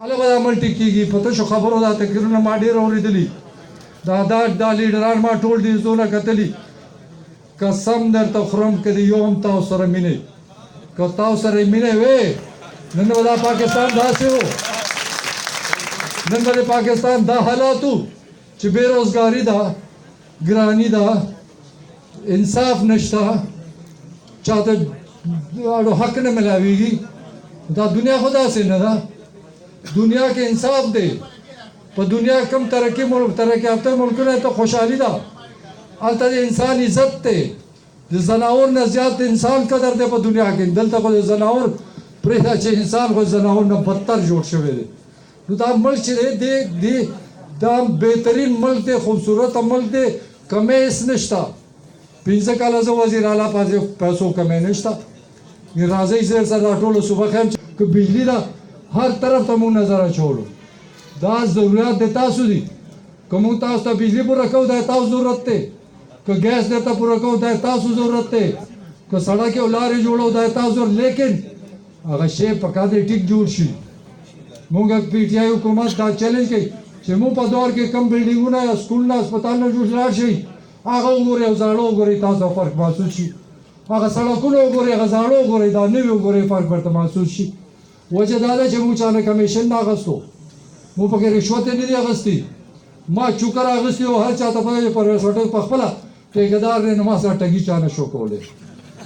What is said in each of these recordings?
الګ د عمل ټیکيږي پته شو خبرو دا تقریرونه ما ډیر اوریدلی دا لیډران ما ټول دي زونه کتلی قسم درته خورم کدی یوم تاسو سره مینه که تاسو سره مینه وې نن ودا پاکستان داسې وو نن د پاکستان دا حالاتو چې بیروزګاری ده ګرانی ده انصاف نشته چاته حق نه ملاویږي دا دنیا خدا سے نه ده دنیا کې انصاف دی په دنیا کم ترقی یافته ملکونه ته خوشحالي ده هلته د انسان عزت دی د زناور نه زیات انسان قدر دی په دنیا کې دلته خو د زناور پرېږده چې انسان خو زناور نه بدتر جوړ شوی دی نو دا ملک چې دی دا بهترین ملک دی خوبصورت ملک دی کمی هېڅ نشته 15 کاله زه وزیر اعلی په پیسو کمی نشته راځئ زه سره دا ټوله صوبه ښیم که بجلي ده هر طرف ته مونږ نظر اچولو دا ضرورت د تاسو دي که مونږ تاسو ته بجلي پوره کوو دا تاسو ضرورت دی که ګیس درته پوره کوو دا تاسو ضرورت دی که سړک او لارې جوړو دا تاسو ضرورت لیکن هغه شی پکار دی ټیک جوړ شي مونږ پی ټي آی حکومت دا چیلنج کوي چې مونږ په دور کې کم بلډینګونه یا سکولونه هسپتالونه جوړ شي هغه وګورئ او زاړه وګورئ تاسو فرق محسوس شي هغه سړکونه وګورئ هغه زاړه وګورئ دا نوي وګورئ فرق ورته محسوس شي وجه دا ده چې موږ چا نه کمیشن نه اخیستو موږ پکې رشوت یې نه دي اخیستي ما چوکر اخیستي او هر چا ته پوهېږي چې پرویز هوټل په خپله ټیکهدار دی نو ما سره ټګي چا نه شو کولی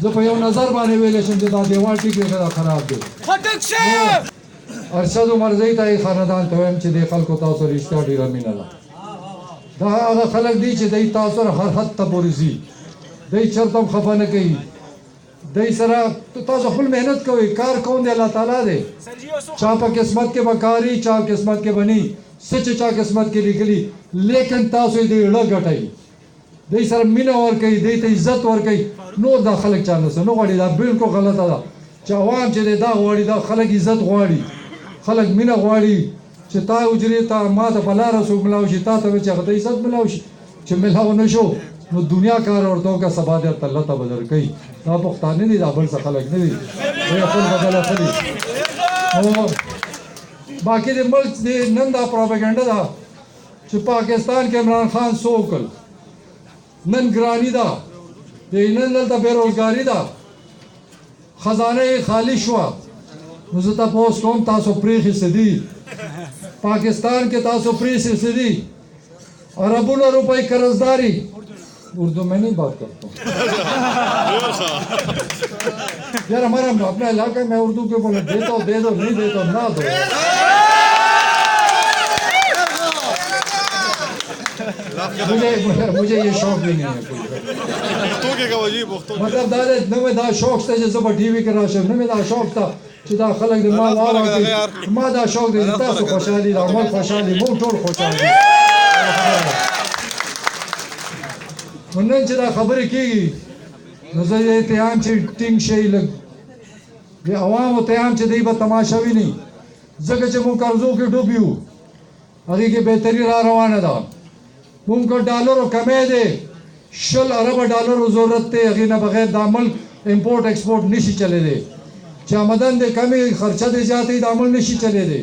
زه په یو نظر باندې ویلی شم چې دا دیوال ټیک دی دا خراب دی ارشد عمرزی ته یې خاندان ته وایم چې دې خلکو تاسو رښتیا ډېره مینه ده دا هغه خلک دي چې دوی تاسو سره هر حد ته پورې ځي دوی چېرته هم خفه نه کوي دوی سره تاسو خپل محنت کوئ کار کوون دی الله تعالی دی چا په قسمت کې به کاري چا قسمت کې به نه څه چې چا قسمت کې لیکلي لیکن تاسو یې د زړه ګټئ دوی سره مینه ورکوئ دوی ته عزت ورکوئ نور دا خلک چا نه غواړي دا بلکل غلطه ده چې عوام چې دی دا غواړي دا خلک عزت غواړي خلک مینه غواړي چې تا حجرې ته ما ته په لاره څوک ملاو شي تا ته به چې هغه ته عزت ملاو شي چې ملاو نه شو نو دنیا کار ورته وکړه سبا درته الله ته به درکوي دا پښتانه دي دا بل څه خلک نه دي دوی خپل بدله ښه دي او باقي د ملک د نن دا پروپاګنډه ده چې پاکستان کې عمران خان څه وکړل نن ګراني ده نن دلته بېروزګاري ده خزانه یې خالي شوه نو زه تپوس کوم تاسو پرېښي څه دي پاکستان کې تاسو پرېښي څه دي اربونه روپۍ قرضداري اردو میں نہیں بات کرتا ہوں یار ہمارا اپنا علاقہ میں اردو کے بولے دیتا ہوں دے دو نہیں دیتا ہوں نہ دو مجھے یہ شوق بھی نہیں ہے مطلب دا شوق تھا جیسے ٹی وی کے راشن دا شوق تھا چې دا خلک د ما واوري ما دا شوق دی تاسو خوشحالي دا مل خوشحالي مو ټول خوشحالي نن چې دا خبرې کېږي نو زه یې اتهام چې ټینګ شي لږ د عوامو اتهام چې دوی به تماشا ویني ځکه چې موږ قرضو کې ډوب یو هغې کې بهتري را روانه ده موږ که ډالرو کمی دی 20 اربه ډالرو ضرورت دی هغې نه بغیر دا ملک امپورټ ایکسپورټ نشي چلی دی چې آمدن دی کمی خرچه دی زیات دی دا عمل نشي چلی دی